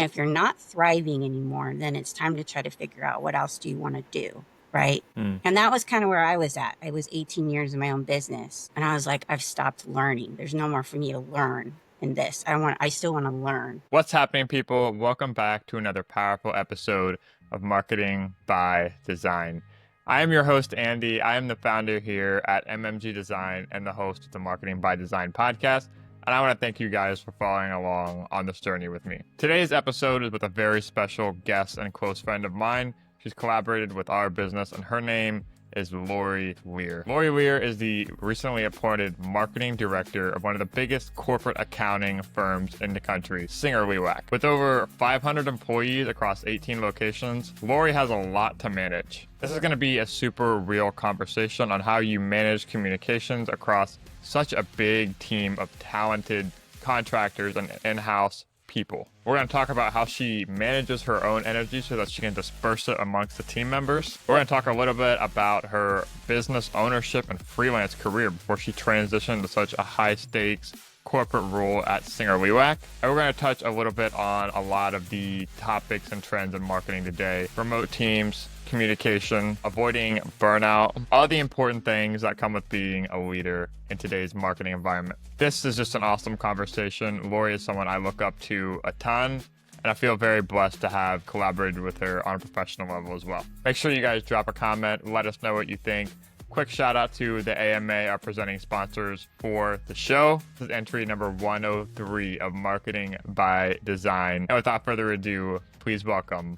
if you're not thriving anymore, then it's time to try to figure out what else do you want to do, right? Mm. And that was kind of where I was at. I was 18 years in my own business, and I was like, I've stopped learning. There's no more for me to learn in this. I still want to learn. What's happening, people? Welcome back to another powerful episode of Marketing by Design. I am your host, Andy. I am the founder here at MMG Design and the host of the Marketing by Design podcast. And I want to thank you guys for following along on this journey with me. Today's episode is with a very special guest and close friend of mine. She's collaborated with our business, and her name is Laurie Leer. Laurie Leer is the recently appointed marketing director of one of the biggest corporate accounting firms in the country, SingerLewak. With over 500 employees across 18 locations, Laurie has a lot to manage. This is going to be a super real conversation on how you manage communications across such a big team of talented contractors and in-house people. We're going to talk about how she manages her own energy so that she can disperse it amongst the team members. We're going to talk a little bit about her business ownership and freelance career before she transitioned to such a high-stakes corporate role at SingerLewak. And we're going to touch a little bit on a lot of the topics and trends in marketing today. Remote teams, communication, avoiding burnout, all the important things that come with being a leader in today's marketing environment. This is just an awesome conversation. Laurie is someone I look up to a ton, and I feel very blessed to have collaborated with her on a professional level as well. Make sure you guys drop a comment, let us know what you think. Quick shout out to the AMA, our presenting sponsors for the show. This is entry number 103 of Marketing by Design. And without further ado, please welcome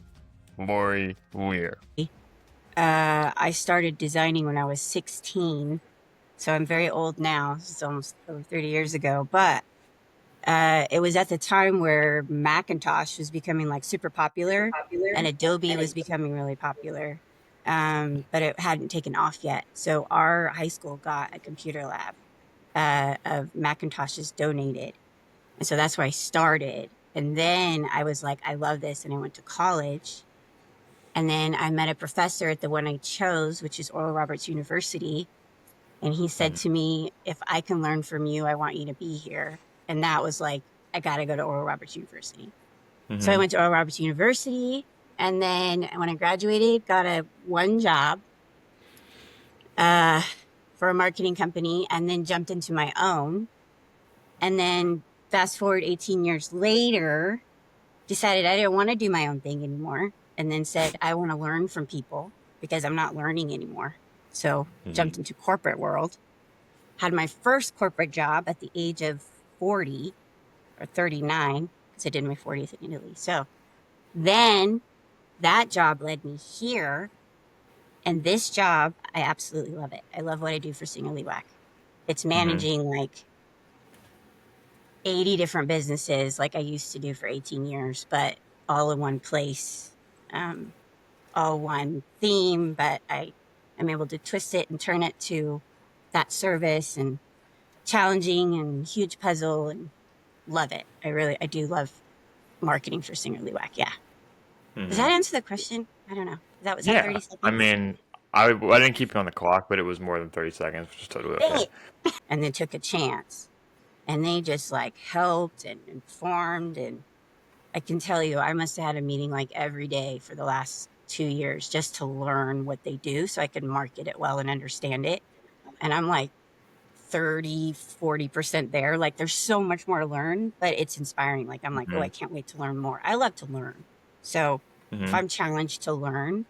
Laurie Leer. I started designing when I was 16, so I'm very old now. It's almost over 30 years ago, but it was at the time where Macintosh was becoming like super popular and Adobe was becoming really popular, but it hadn't taken off yet. So our high school got a computer lab of Macintoshes donated, and so that's where I started. And then I was like, I love this, and I went to college. And then I met a professor at the one I chose, which is Oral Roberts University. And he said to me, if I can learn from you, I want you to be here. And that was like, I got to go to Oral Roberts University. So I went to Oral Roberts University. And then when I graduated, got one job for a marketing company, and then jumped into my own. And then fast forward 18 years later, decided I didn't want to do my own thing anymore. And then said, I want to learn from people because I'm not learning anymore. So jumped into corporate world, had my first corporate job at the age of 40 or 39, because I did my 40th in Italy. So then that job led me here. And this job, I absolutely love it. I love what I do for SingerLewak. It's managing like 80 different businesses like I used to do for 18 years, but all in one place. All one theme, but I am able to twist it and turn it to that service and challenging and huge puzzle, and love it. I do love marketing for SingerLewak. Yeah. Does that answer the question? I don't know. Was that 30 seconds? I mean, I didn't keep you on the clock, but it was more than 30 seconds, which is totally okay. And then took a chance, and they just like helped and informed, and I can tell you, I must have had a meeting like every day for the last 2 years just to learn what they do so I could market it well and understand it. And I'm like 30-40% there. Like there's so much more to learn, but it's inspiring. Like I'm like, oh, I can't wait to learn more. I love to learn. So if I'm challenged to learn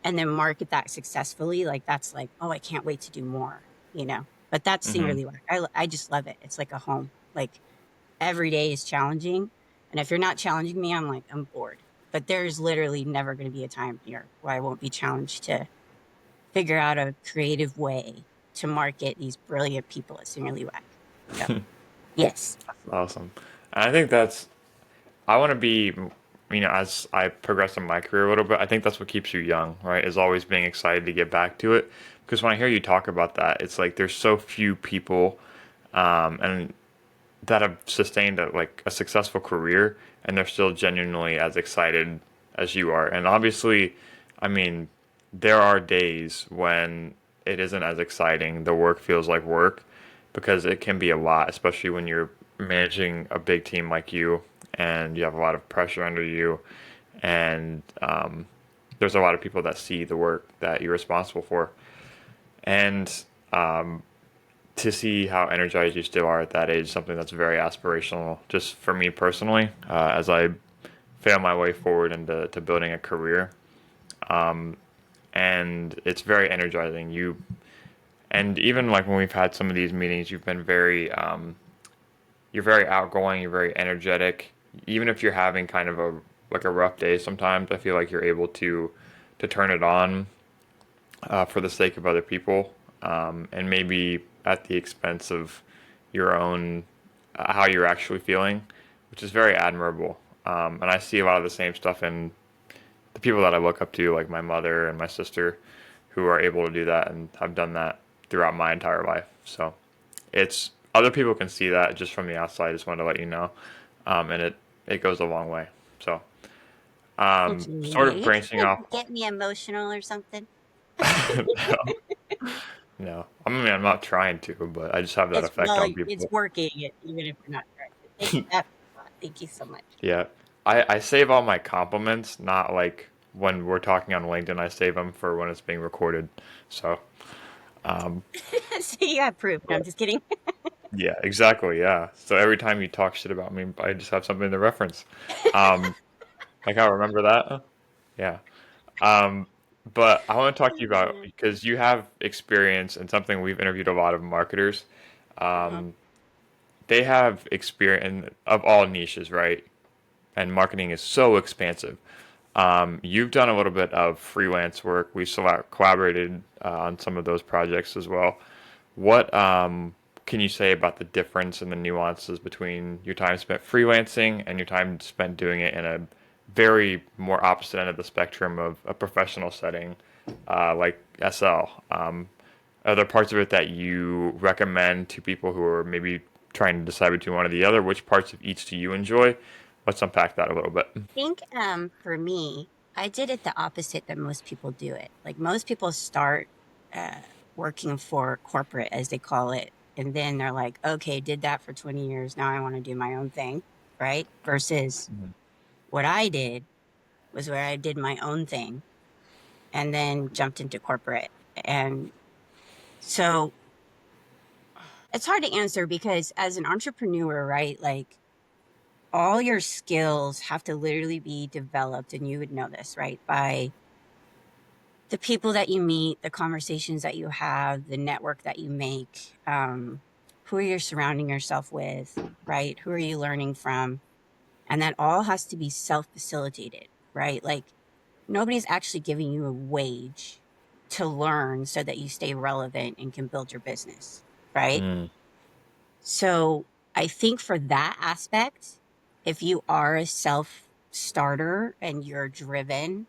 and then market that successfully, like that's like, oh, I can't wait to do more, you know. But that's SingerLewak. I just love it. It's like a home. Like every day is challenging. And if you're not challenging me, I'm like, I'm bored. But there's literally never going to be a time here where I won't be challenged to figure out a creative way to market these brilliant people at SingerLewak. So, yes. That's awesome. And I think I want to be, as I progress in my career a little bit, I think that's what keeps you young, right? Is always being excited to get back to it. Because when I hear you talk about that, it's like there's so few people and that have sustained a successful career, and they're still genuinely as excited as you are. And obviously, I mean, there are days when it isn't as exciting. The work feels like work because it can be a lot, especially when you're managing a big team like you and you have a lot of pressure under you, and there's a lot of people that see the work that you're responsible for, and to see how energized you still are at that age, something that's very aspirational, just for me personally, as I fail my way forward into building a career. And it's very energizing. And even like when we've had some of these meetings, you've been you're very outgoing, you're very energetic. Even if you're having kind of a rough day, sometimes I feel like you're able to turn it on for the sake of other people, and maybe at the expense of your own how you're actually feeling, which is very admirable. And I see a lot of the same stuff in the people that I look up to, like my mother and my sister, who are able to do that and have done that throughout my entire life. So it's other people can see that just from the outside. I just wanted to let you know, and it goes a long way. So Thank sort you. of You branching can't off. get me emotional or something. No, no. I mean, I'm not trying to, but I just have that It's effect well, on it's people. working, even if we're not trying to. Thank you. Thank you so much. Yeah. I save all my compliments, not like when we're talking on LinkedIn, I save them for when it's being recorded. So, um, So you have proof. No, I'm but just kidding. yeah, exactly. Yeah. So every time you talk shit about me, I just have something to reference. Um, like I remember that. Yeah. Um, but I want to talk to you about because you have experience and something we've interviewed a lot of marketers. Uh-huh. Um, they have experience of all niches, right? And marketing is so expansive. You've done a little bit of freelance work. We collaborated on some of those projects as well. What can you say about the difference and the nuances between your time spent freelancing and your time spent doing it in a very more opposite end of the spectrum of a professional setting, like SL? Are there parts of it that you recommend to people who are maybe trying to decide between one or the other? Which parts of each do you enjoy? Let's unpack that a little bit. I think for me, I did it the opposite that most people do it. Like most people start uh, working for corporate, as they call it, and then they're like, okay, did that for 20 years. Now I want to do my own thing, right? Versus Mhm. what I did was where I did my own thing and then jumped into corporate. And so it's hard to answer because as an entrepreneur, right? Like all your skills have to literally be developed, and you would know this, right? By the people that you meet, the conversations that you have, the network that you make, who are you surrounding yourself with, right? Who are you learning from? And that all has to be self facilitated, right? Like nobody's actually giving you a wage to learn so that you stay relevant and can build your business, right? Mm, So I think for that aspect, if you are a self starter and you're driven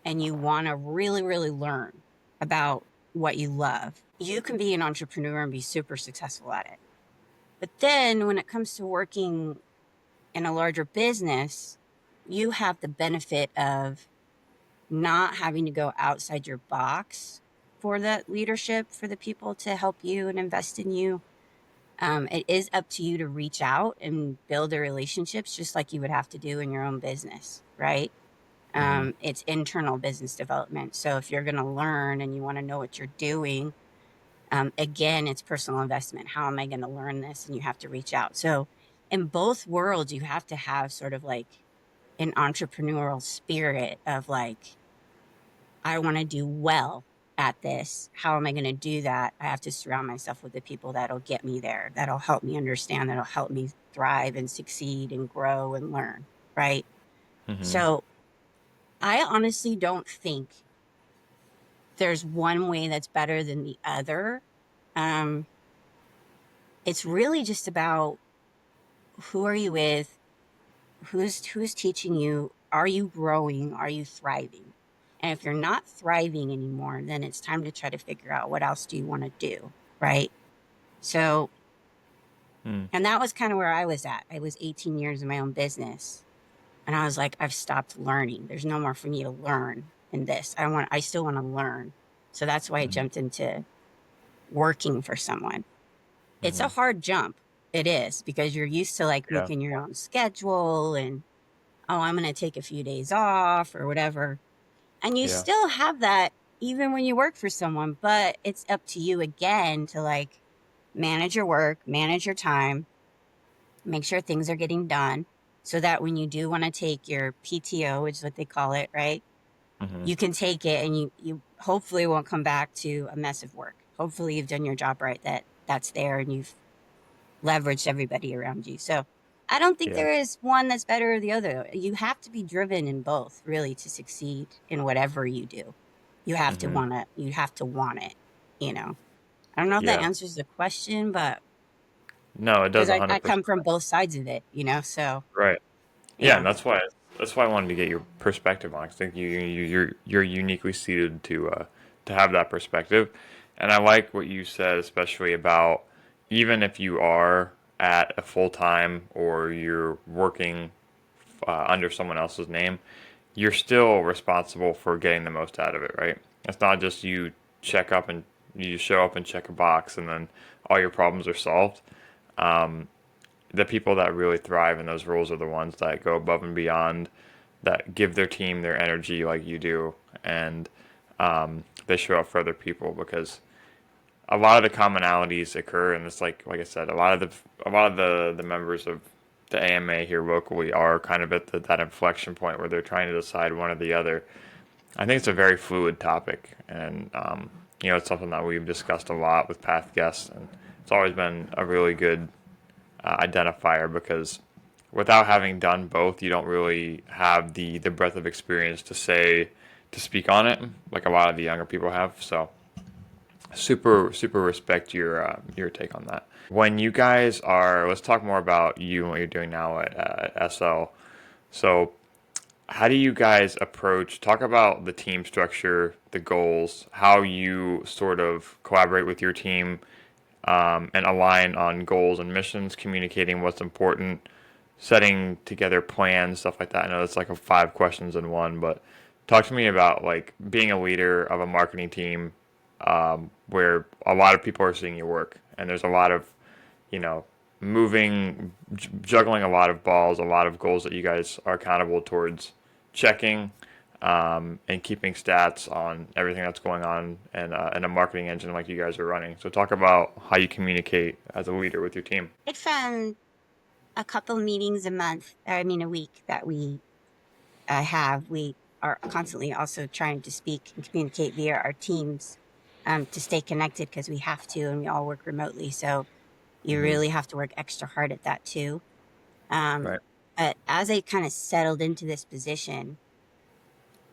and you want to really, really learn about what you love, you can be an entrepreneur and be super successful at it. But then when it comes to working in a larger business, you have the benefit of not having to go outside your box for that leadership, for the people to help you and invest in you. It is up to you to reach out and build the relationships just like you would have to do in your own business, right? hmm It's internal business development. So if you're going to learn and you want to know what you're doing, again, it's personal investment. How am I going to learn this? And you have to reach out. So in both worlds, you have to have sort of like an entrepreneurial spirit of like, I want to do well at this. How am I going to do that? I have to surround myself with the people that'll get me there, that'll help me understand, that'll help me thrive and succeed and grow and learn. Right. hmm So I honestly don't think there's one way that's better than the other. Um, it's really just about who are you with, who's teaching you, are you growing, are you thriving? And if you're not thriving anymore, then it's time to try to figure out what else do you want to do, right? So, mm, and that was kind of where I was at. I was 18 years in my own business, and I was like, I've stopped learning. There's no more for me to learn in this. I still want to learn. So that's why I hmm jumped into working for someone. It's a hmm hard jump. It is because you're used to like Yeah. making your own schedule and, oh, I'm going to take a few days off or whatever. And you Yeah. still have that even when you work for someone, but it's up to you again to like manage your work, manage your time, make sure things are getting done so that when you do want to take your PTO, which is what they call it, right? Hmm. You can take it and you hopefully won't come back to a mess of work. Hopefully you've done your job right, that's there and you've leveraged everybody around you. So I don't think Yeah. there is one that's better or the other. You have to be driven in both really to succeed in whatever you do. Hmm. You have to want it, you know. I don't know if that Yeah. answers the question, but No, it does because I 100%. come from both sides of it, you know. So Right. Yeah, yeah. and that's why I wanted to get your perspective on. 'Cause I think you're uniquely suited to have that perspective, and I like what you said, especially about even if you are at a full time or you're working under someone else's name, you're still responsible for getting the most out of it, right? It's not just check up and you show up and check a box and then all your problems are solved. The people that really thrive in those roles are the ones that go above and beyond, that give their team their energy like you do, and they show up for other people because a lot of the commonalities occur, and it's like I said, a lot of the members of the AMA here locally are kind of at that inflection point where they're trying to decide one or the other. I think it's a very fluid topic, and it's something that we've discussed a lot with past guests, and it's always been a really good identifier because without having done both, you don't really have the breadth of experience to speak on it like a lot of the younger people have. So super respect your take on that. When you guys are, let's talk more about you and what you're doing now at SL. So how do you guys talk about the team structure, the goals, how you sort of collaborate with your team and align on goals and missions, communicating what's important, setting together plans, stuff like that. I know it's like a 5 questions in one, but talk to me about like being a leader of a marketing team where a lot of people are seeing your work and there's a lot of, you know, juggling a lot of balls, a lot of goals that you guys are accountable towards checking and keeping stats on everything that's going on in a marketing engine like you guys are running. So talk about how you communicate as a leader with your team. It's a couple meetings a month, I mean a week that we have. We are constantly also trying to speak and communicate via our teams to stay connected because we have to and we all work remotely. So you Hmm. really have to work extra hard at that too. Um, Right. but as I kind of settled into this position,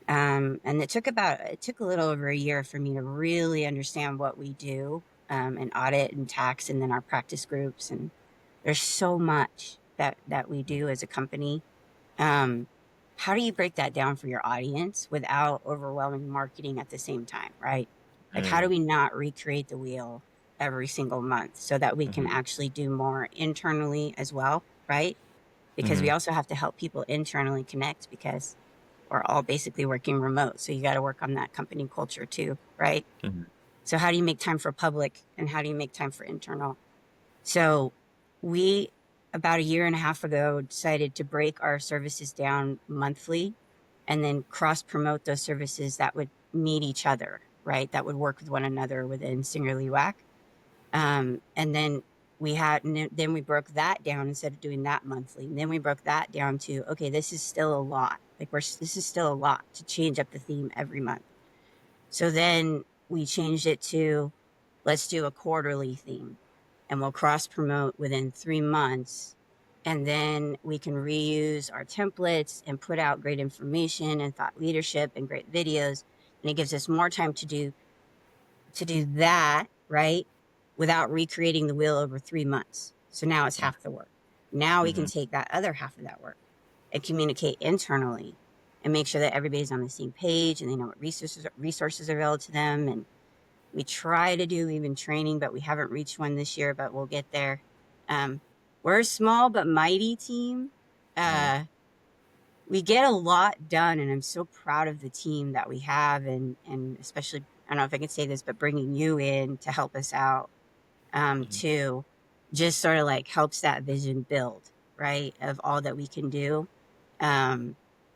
and it took a little over a year for me to really understand what we do, and audit and tax, and then our practice groups. And there's so much that we do as a company. Um, how do you break that down for your audience without overwhelming marketing at the same time, right? Like, how do Mm-hmm. we not recreate the wheel every single month so that we can actually do more internally as well, right? Because Hmm. we also have to help people internally connect because we're all basically working remote. So you got to work on that company culture too, right? Hmm. So how do you make time for public and how do you make time for internal? So we about a year and a half ago decided to break our services down monthly and then cross promote those services that would need each other, right? That would work with one another within SingerLewak. And then then we broke that down instead of doing that monthly. And then we broke that down to, okay, this is still a lot. This is still a lot to change up the theme every month. So then we changed it to, let's do a quarterly theme and we'll cross promote within 3 months. And then we can reuse our templates and put out great information and thought leadership and great videos. And it gives us more time to do that, right? Without recreating the wheel over 3 months. So now it's half the work. Now we can Hmm. take that other half of that work and communicate internally and make sure that everybody's on the same page and they know what resources are available to them. And we try to do even training, but we haven't reached one this year, but we'll get there. Um, we're a small but mighty team. Hmm. Uh, we get a lot done, and I'm so proud of the team that we have, and especially I don't know if I can say this, but bringing you in to help us out too. just sort of like helps that vision build, right, of all that we can do. Um,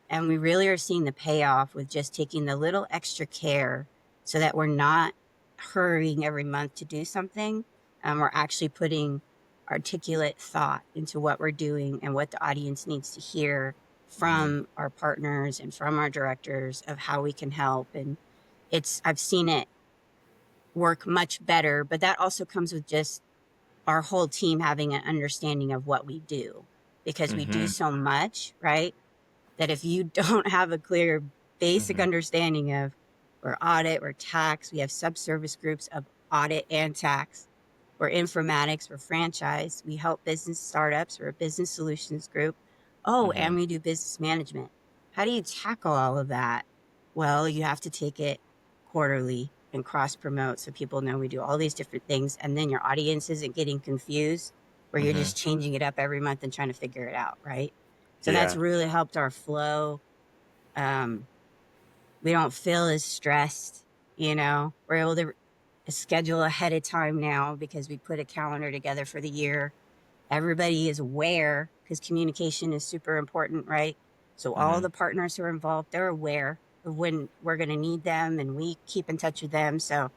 and we really are seeing the payoff with just taking the little extra care so that we're not hurrying every month to do something. We're actually putting articulate thought into what we're doing and what the audience needs to hear Mm-hmm. from our partners and from our directors of how we can help. And I've seen it work much better, but that also comes with just our whole team having an understanding of what we do because we do Mm-hmm. so much, right? That if you don't have a clear basic Mm-hmm. understanding of we're audit, we're tax, we have subservice groups of audit and tax, we're informatics, we're franchise, we help business startups, we're a business solutions group. Oh, Mm-hmm. and we do business management. How do you tackle all of that? Well, you have to take it quarterly and cross promote so people know we do all these different things. And then your audience isn't getting confused where you're Mm-hmm. just changing it up every month and trying to figure it out, right? So that's Yeah. really helped our flow. Um, we don't feel as stressed, we're able to schedule ahead of time now because we put a calendar together for the year. Everybody is aware because communication is super important, right? So all Mm-hmm. the partners who are involved, they're aware of when we're going to need them and we keep in touch with them. So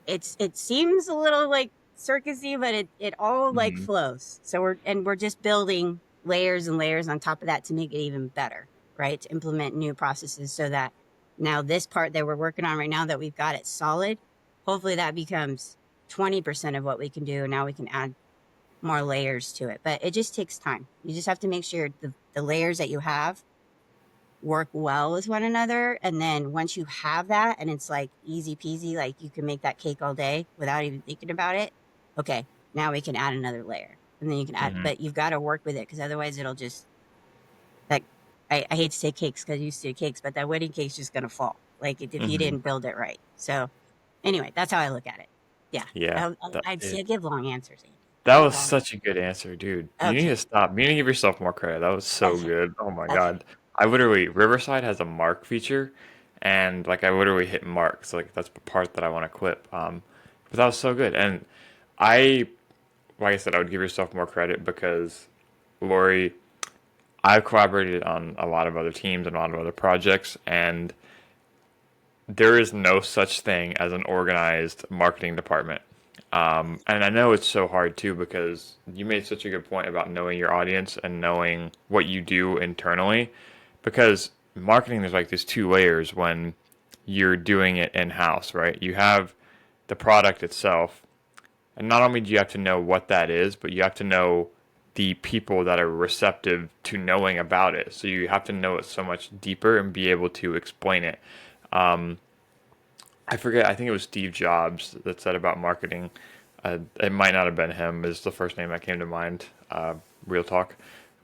it seems a little like circusy, but it all like Mm-hmm. flows. So we're just building layers and layers on top of that to make it even better, right? To implement new processes so that now this part that we're working on right now that we've got it solid, hopefully that becomes 20% of what we can do. And now we can add more layers to it. But it just takes time. You just have to make sure the layers that you have work well with one another. And then once you have that and it's like easy peasy, like you can make that cake all day without even thinking about it. Okay, now we can add another layer. And then you can add, Mm-hmm. but you've got to work with it because otherwise it'll just like, I hate to say cakes because I used to do cakes, but that wedding cake's just going to fall like if you Mm-hmm. didn't build it right. So anyway, that's how I look at it. Yeah. Yeah. I'd say I give long answers, Andy. That Give was long. such a good answer, dude. You need Okay. to stop. You need to give yourself more credit. That was so Okay. good. Oh my Okay. God. I literally, Riverside has a mark feature, and like I literally hit marks. Like that's the part that I want to clip. But that was so good. And I, like I said, I would give yourself more credit because Lori, I've collaborated on a lot of other teams and a lot of other projects, and there is no such thing as an organized marketing department. And I know it's so hard too because you made such a good point about knowing your audience and knowing what you do internally. Because marketing, there's like these two layers when you're doing it in house, right? You have the product itself, and not only do you have to know what that is, but you have to know the people that are receptive to knowing about it. So you have to know it so much deeper and be able to explain it. Um, I forget. I think it was Steve Jobs that said about marketing. It might not have been him. Is the first name that came to mind. Real talk,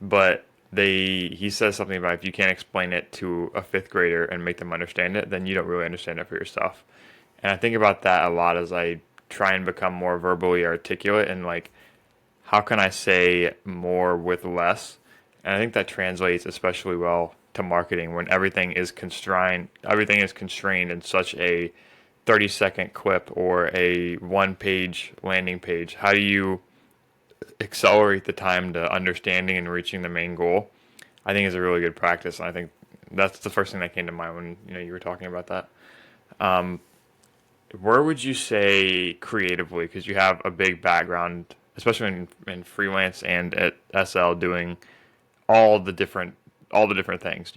but he says something about if you can't explain it to a fifth grader and make them understand it, then you don't really understand it for yourself. And I think about that a lot as I try and become more verbally articulate and like how can I say more with less? And I think that translates especially well to marketing when everything is constrained in such a 30-second clip or a one-page landing page. How do you accelerate the time to understanding and reaching the main goal? I think is a really good practice, and I think that's the first thing that came to mind when you were talking about that. Where would you say creatively, because you have a big background, especially in freelance and at SL, doing all the different all the different things,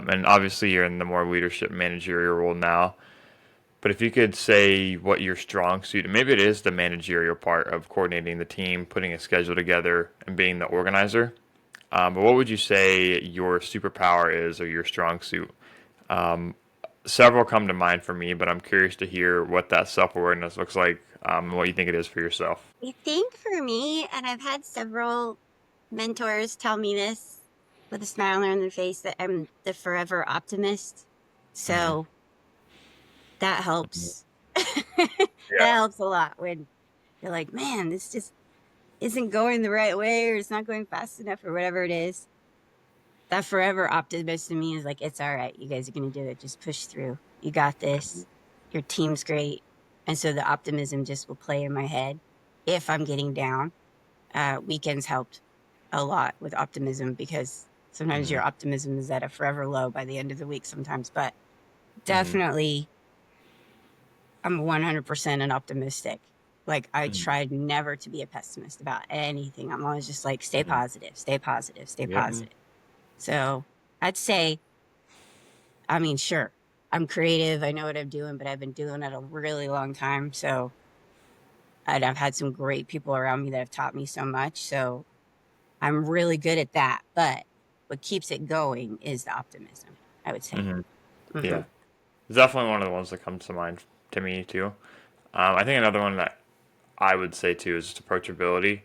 and obviously you're in the more leadership managerial role now. But if you could say what your strong suit, and maybe it is the managerial part of coordinating the team, putting a schedule together, and being the organizer. But what would you say your superpower is or your strong suit? Several come to mind for me, but I'm curious to hear what that self awareness looks like, and what you think it is for yourself. I think for me, and I've had several mentors tell me this with a smile on their face, that I'm the forever optimist. Hmm. So that helps. That Yeah. helps a lot when you're like, man, this just isn't going the right way or it's not going fast enough or whatever it is. That forever optimist to me is like, it's all right. You guys are going to do it. Just push through. You got this. Your team's great. And so the optimism just will play in my head. if I'm getting down. Weekends helped a lot with optimism because sometimes Mm-hmm. your optimism is at a forever low by the end of the week sometimes, but Mm-hmm. definitely I'm 100% an optimistic. Like I Mm-hmm. tried never to be a pessimist about anything. I'm always just like, stay Mm-hmm. positive, stay positive, stay Yep. positive. So I'd say, I mean, sure, I'm creative. I know what I'm doing, but I've been doing it a really long time. So, and I've had some great people around me that have taught me so much. So I'm really good at that. But what keeps it going is the optimism, I would say. Mm-hmm. Hmm. Yeah. It's definitely one of the ones that comes to mind to me too. I think another one that I would say too is just approachability.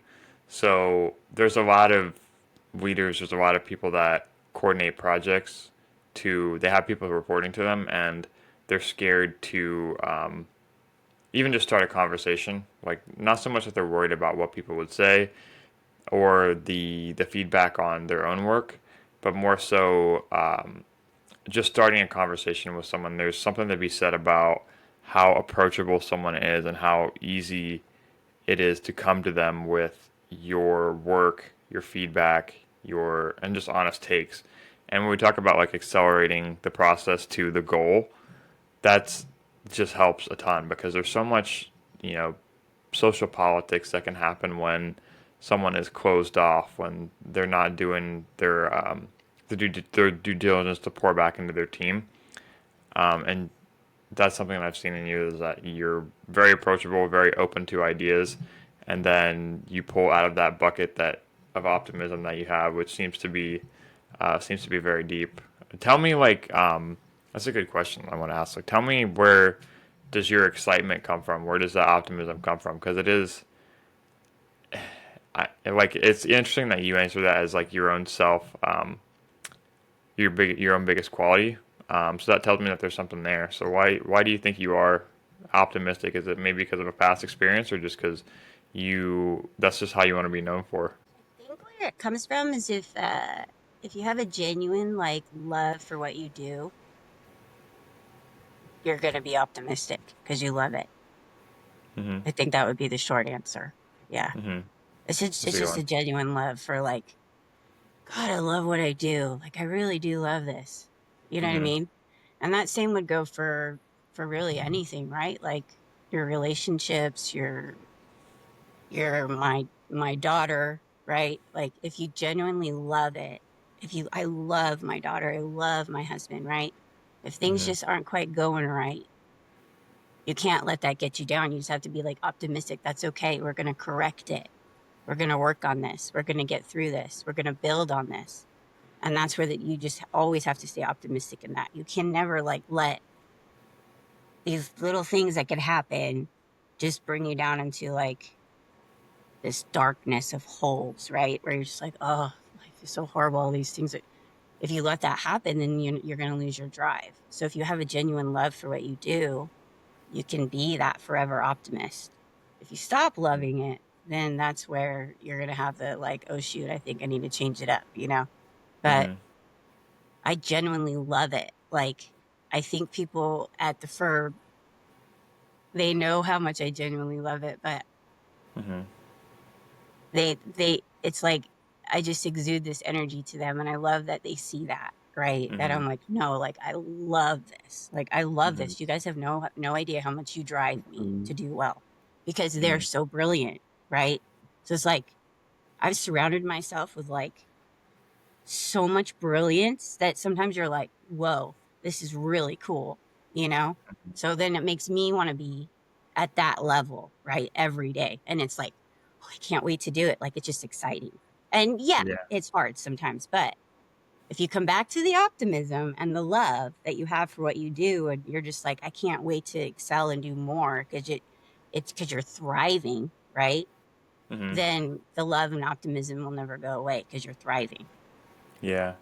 So there's a lot of leaders, there's a lot of people that coordinate projects they have people reporting to them and they're scared to even just start a conversation. Like not so much that they're worried about what people would say or the feedback on their own work, but more so just starting a conversation with someone. There's something to be said about how approachable someone is and how easy it is to come to them with your work, your feedback, your and just honest takes. And when we talk about like accelerating the process to the goal, that's just helps a ton because there's so much, you know, social politics that can happen when someone is closed off, when they're not doing their due diligence to pour back into their team. And that's something that I've seen in you is that you're very approachable, very open to ideas, and then you pull out of that bucket that of optimism that you have, which seems to be very deep. Tell me, like, that's a good question I want to ask. Like, tell me where does your excitement come from? Where does that optimism come from? Because it is, like, it's interesting that you answer that as like your own self, your own biggest quality. So that tells me that there's something there. So why do you think you are optimistic? Is it maybe because of a past experience, or just because you that's just how you want to be known for? I think where it comes from is if you have a genuine like love for what you do, you're going to be optimistic because you love it. Mm-hmm. I think that would be the short answer. Yeah. Mm-hmm. It's That's a good just one. a genuine love for like, God, I love what I do. Like I really do love this. You know what I Mm-hmm. mean? And that same would go for really anything, right? Like your relationships, your my daughter, right? Like if you genuinely love it, if you I love my daughter, I love my husband, right? If things Mm-hmm. just aren't quite going right, you can't let that get you down. You just have to be like optimistic. That's okay. We're going to correct it. We're going to work on this. We're going to get through this. We're going to build on this. And that's where that you just always have to stay optimistic in that. You can never like let these little things that could happen just bring you down into like this darkness of holes, right? Where you're just like, oh, life is so horrible. All these things. If you let that happen, then you're going to lose your drive. So if you have a genuine love for what you do, you can be that forever optimist. If you stop loving it, then that's where you're going to have the like, oh, shoot, I think I need to change it up, you know? But Mm-hmm. I genuinely love it. Like, I think people at the firm, they know how much I genuinely love it, but Mm-hmm. it's like I just exude this energy to them, and I love that they see that, right? That Mm-hmm. I'm like, no, like I love this, like I love Mm-hmm. this. You guys have no idea how much you drive me to do well because they're Mm-hmm. so brilliant, right? So it's like I've surrounded myself with like so much brilliance that sometimes you're like, whoa, this is really cool, you know? So then it makes me want to be at that level, right? Every day. And it's like, oh, I can't wait to do it. Like it's just exciting. And yeah, Yeah. it's hard sometimes, but if you come back to the optimism and the love that you have for what you do, and you're just like, I can't wait to excel and do more because it's because you're thriving, right? Mm-hmm. Then the love and optimism will never go away because you're thriving. Yeah.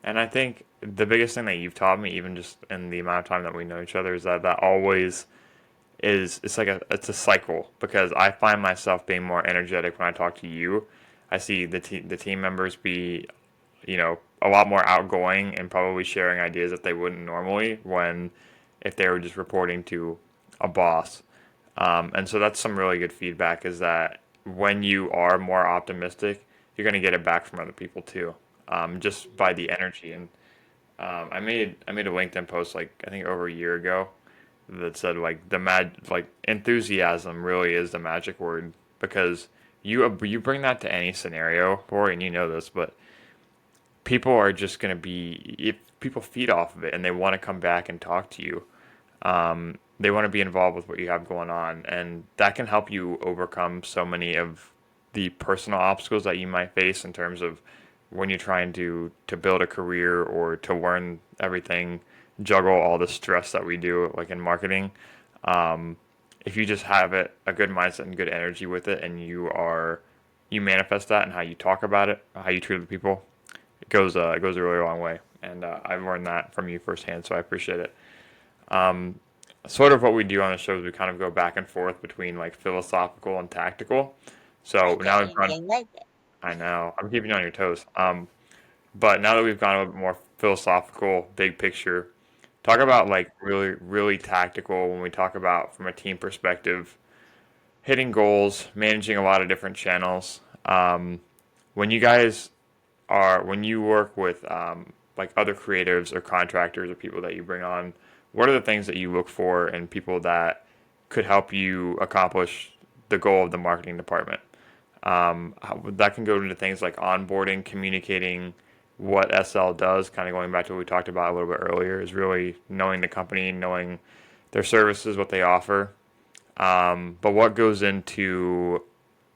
And I think the biggest thing that you've taught me, even just in the amount of time that we know each other, is that always is it's a cycle because I find myself being more energetic when I talk to you. I see the team members be, you know, a lot more outgoing and probably sharing ideas that they wouldn't normally when if they were just reporting to a boss. And so that's some really good feedback is that when you are more optimistic, you're going to get it back from other people too, just by the energy. And I made a LinkedIn post like I think over a year ago that said like like enthusiasm really is the magic word because you bring that to any scenario, Rory, and you know this, but people are just going to be if people feed off of it and they want to come back and talk to you. They want to be involved with what you have going on, and that can help you overcome so many of the personal obstacles that you might face in terms of when you're trying to build a career or to learn everything, juggle all the stress that we do, like in marketing. Um, if you just have a good mindset and good energy with it, and you manifest that and how you talk about it, how you treat the people, it goes a really long way. And I've learned that from you firsthand, so I appreciate it. Um, Sort of what we do on the show is we kind of go back and forth between like philosophical and tactical. So Like it, now we've Andy. gone. I like it. I know I'm keeping you on your toes. But now that we've gone a little bit more philosophical, big picture, talk about like really, really tactical when we talk about from a team perspective, hitting goals, managing a lot of different channels. When you guys when you work with like other creatives or contractors or people that you bring on, what are the things that you look for in people that could help you accomplish the goal of the marketing department? That can go into things like onboarding, communicating what SL does, kind of going back to what we talked about a little bit earlier, is really knowing the company, knowing their services, what they offer. But what goes into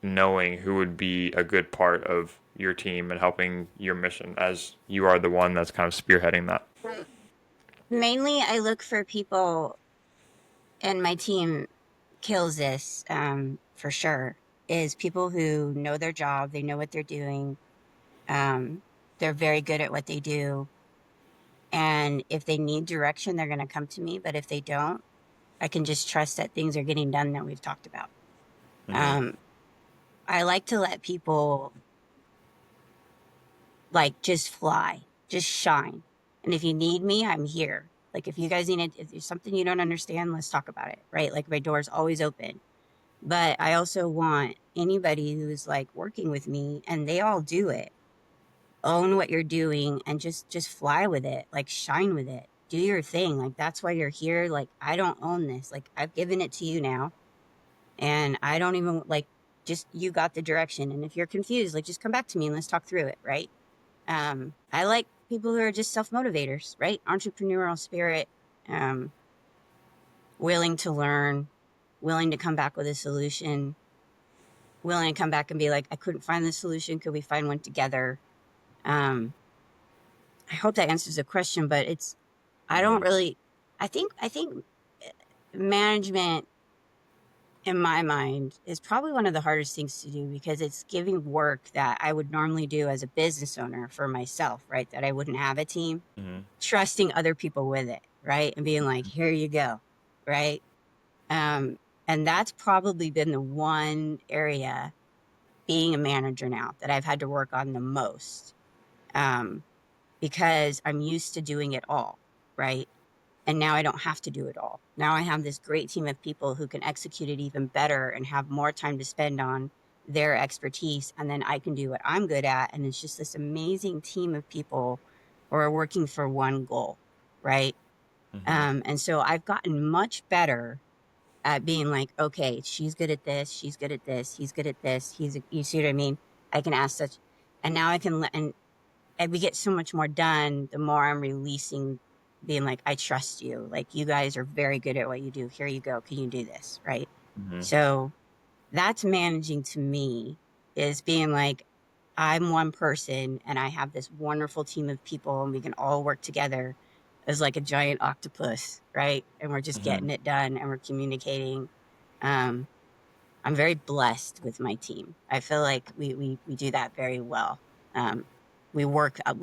knowing who would be a good part of your team and helping your mission as you are the one that's kind of spearheading that. Mainly, I look for people, and my team kills this for sure. Is people who know their job, they know what they're doing, um, they're very good at what they do, and if they need direction, they're going to come to me. But if they don't, I can just trust that things are getting done that we've talked about. Mm-hmm. Um, I like to let people like just fly, just shine. And if you need me, I'm here. Like if you guys need it, if there's something you don't understand, let's talk about it, right? Like my door's always open. But I also want anybody who's like working with me and they all do it. Own what you're doing and just fly with it. Like shine with it. Do your thing. Like that's why you're here. Like I don't own this. Like I've given it to you now and I don't even like just you got the direction. And if you're confused, like just come back to me and let's talk through it, right? I like people who are just self motivators, right? Entrepreneurial spirit, um, willing to learn, willing to come back with a solution, willing to come back and be like, I couldn't find the solution. Could we find one together? Um, I hope that answers the question, but I don't Mm-hmm. really, I think management in my mind is probably one of the hardest things to do because it's giving work that I would normally do as a business owner for myself, right? That I wouldn't have a team, Mm-hmm. trusting other people with it, right? And being like, here you go, right? Um, and that's probably been the one area being a manager now that I've had to work on the most, um, because I'm used to doing it all, right? And now I don't have to do it all. Now I have this great team of people who can execute it even better and have more time to spend on their expertise. And then I can do what I'm good at. And it's just this amazing team of people who are working for one goal, right? Mm-hmm. And so I've gotten much better at being like, okay, she's good at this, she's good at this, he's good at this, you see what I mean? I can ask such, and now I can, and we get so much more done the more I'm releasing, being like, I trust you. Like, you guys are very good at what you do. Here you go. Can you do this? Right. Mm-hmm. So that's managing to me is being like, I'm one person and I have this wonderful team of people and we can all work together as like a giant octopus, right? And we're just Mm-hmm. getting it done and we're communicating. Um, I'm very blessed with my team. I feel like we do that very well. Um, we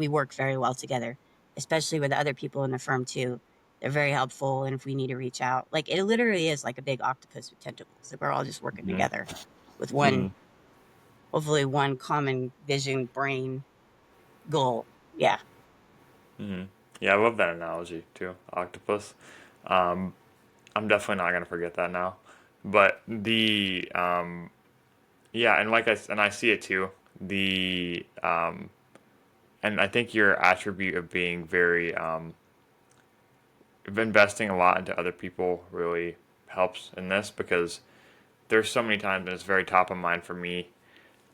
work very well together, especially with the other people in the firm too. They're very helpful, and if we need to reach out, like it literally is like a big octopus with tentacles. That we're all just working together with Mm-hmm. one, hopefully one common vision, brain goal. Yeah. Mm-hmm. Yeah, I love that analogy too. Octopus. Um, I'm definitely not gonna forget that now. But yeah, and I see it too. And I think your attribute of being very of investing a lot into other people really helps in this because there's so many times and it's very top of mind for me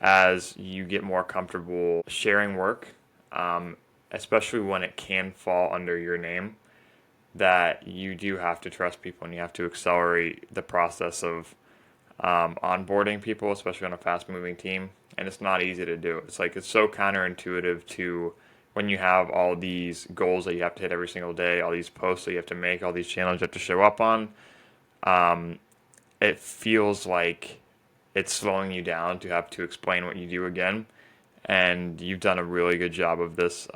as you get more comfortable sharing work, um, especially when it can fall under your name, that you do have to trust people and you have to accelerate the process of onboarding people, especially on a fast moving team. And it's not easy to do. It's like it's so counterintuitive to when you have all these goals that you have to hit every single day, all these posts that you have to make, all these channels you have to show up on. Um, it feels like it's slowing you down to have to explain what you do again. And you've done a really good job of this,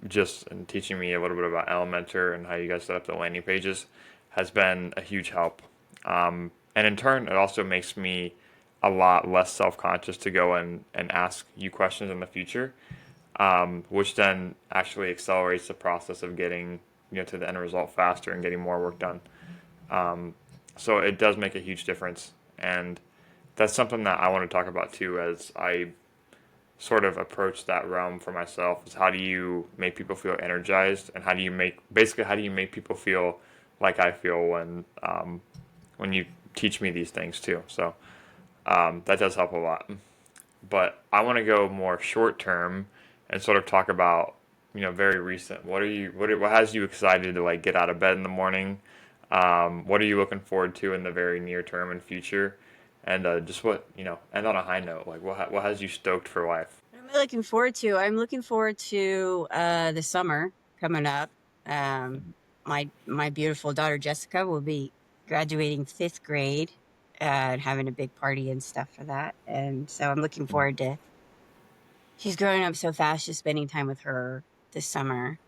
just in teaching me a little bit about Elementor and how you guys set up the landing pages has been a huge help. And in turn, it also makes me a lot less self conscious to go and ask you questions in the future, which then actually accelerates the process of getting to the end result faster and getting more work done. So it does make a huge difference, and that's something that I want to talk about too as I sort of approach that realm for myself. Is how do you make people feel energized, and how do you make people feel like I feel when you teach me these things too. So that does help a lot. But I want to go more short term and sort of talk about very recent. What has you excited to like get out of bed in the morning? What are you looking forward to in the very near term and future? And just end on a high note. Like what has you stoked for life? What am I looking forward to? I'm looking forward to the summer coming up. Um, my beautiful daughter Jessica will be graduating fifth grade and having a big party and stuff for that. And so I'm looking forward to she's growing up so fast, just spending time with her this summer.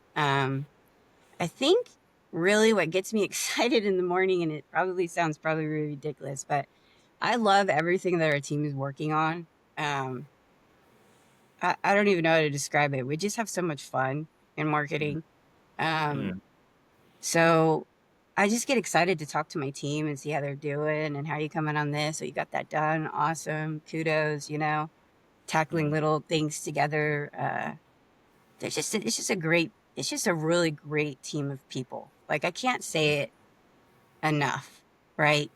I think really what gets me excited in the morning, and it probably sounds probably really ridiculous, but I love everything that our team is working on. Um, I don't even know how to describe it. We just have so much fun in marketing. Um, Mm, so I just get excited to talk to my team and see how they're doing and how you coming on this. So you got that done. Awesome. Kudos, tackling mm, little things together. It's just a really great team of people. Like I can't say it enough, right?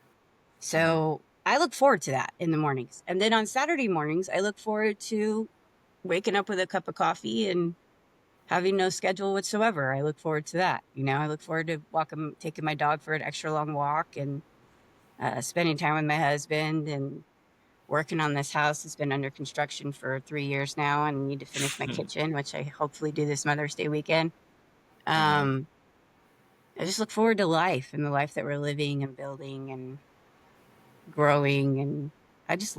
mm, So I look forward to that in the mornings. And then on Saturday mornings, I look forward to waking up with a cup of coffee and having no schedule whatsoever. I look forward to that. I look forward to taking my dog for an extra long walk and spending time with my husband and working on this house. It's been under construction for 3 years now and I need to finish my kitchen, which I hopefully do this Mother's Day weekend. mm. Um, I just look forward to life and the life that we're living and building and growing and I just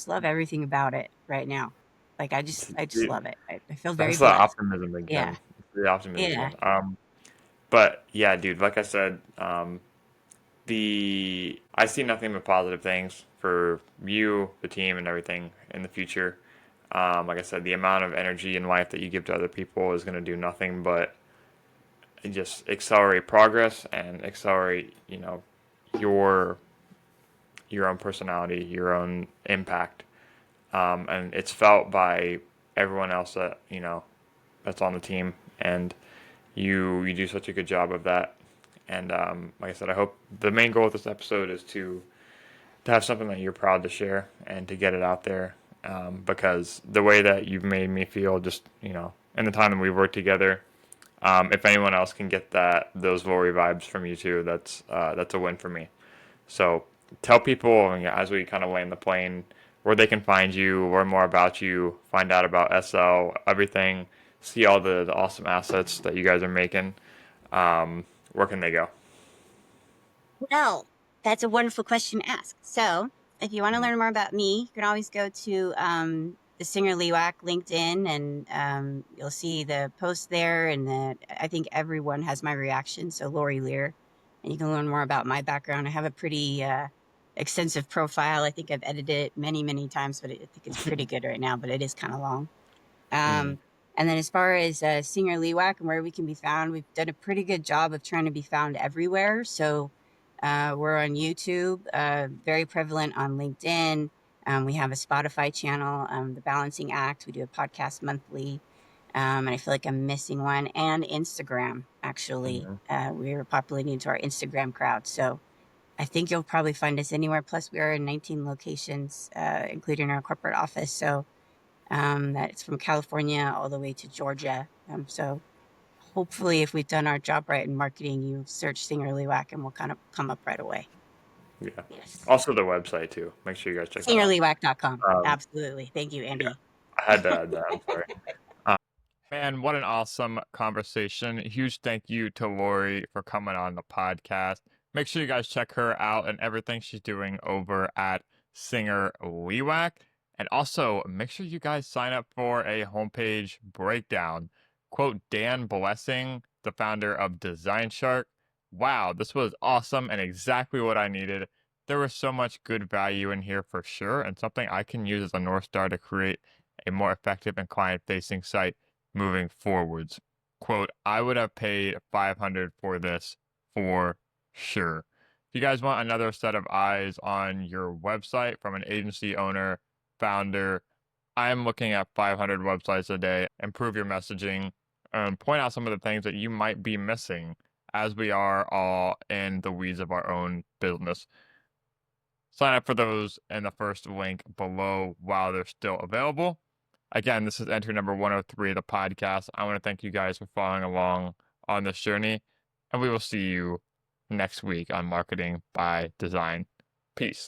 love everything about it right now. Like I just love it. I feel very That's the blessed. optimism Yeah. again. The optimism Yeah. again. But yeah, dude, like I said, the I see nothing but positive things for you, the team, and everything in the future. Like I said, the amount of energy and life that you give to other people is going to do nothing but just accelerate progress and accelerate, your your own personality, your own impact, and it's felt by everyone else that that's on the team, and you do such a good job of that. And like I said, I hope the main goal of this episode is to have something that you're proud to share and to get it out there. Because the way that you've made me feel, just in the time that we've worked together, if anyone else can get those Lori vibes from you too, that's a win for me. So tell people as we kind of land the plane where they can find you, learn more about you, find out about SL, everything, see all the awesome assets that you guys are making. Where can they go? Well, that's a wonderful question to ask. So, if you want to learn more about me, you can always go to the SingerLewak LinkedIn, and you'll see the post there. And I think everyone has my reaction. So, Laurie Leer, and you can learn more about my background. I have a pretty extensive profile. I think I've edited it many, many times, but I think it's pretty good right now. But it is kind of long. Mm, And then as far as SingerLewak and where we can be found, we've done a pretty good job of trying to be found everywhere. So We're on YouTube, very prevalent on LinkedIn. We have a Spotify channel, The Balancing Act. We do a podcast monthly. And I feel like I'm missing one. And Instagram, actually. Mhm. We're populating into our Instagram crowd. So I think you'll probably find us anywhere. Plus, we are in 19 locations, including our corporate office. So that's from California all the way to Georgia. So hopefully, if we've done our job right in marketing, you search SingerLewak and we'll kind of come up right away. Yeah. Yes. Also the website too. Make sure you guys check that out. SingerLewak.com. Um, Absolutely. Thank you, yeah, Andy. I had to add that. I'm sorry. Man, what an awesome conversation. Huge thank you to Laurie for coming on the podcast. Make sure you guys check her out and everything she's doing over at SingerLewak. And also, make sure you guys sign up for a homepage breakdown. Quote Dan Blessing, the founder of Design Shark. Wow, this was awesome and exactly what I needed. There was so much good value in here for sure, and something I can use as a North Star to create a more effective and client facing site moving forwards. Quote, I would have paid 500 for this for sure. If you guys want another set of eyes on your website from an agency owner, founder, I'm looking at 500 websites a day. Improve your messaging and point out some of the things that you might be missing as we are all in the weeds of our own business. Sign up for those in the first link below while they're still available. Again, this is entry number 103 of the podcast. I want to thank you guys for following along on this journey, and we will see you next week on Marketing by Design. Peace.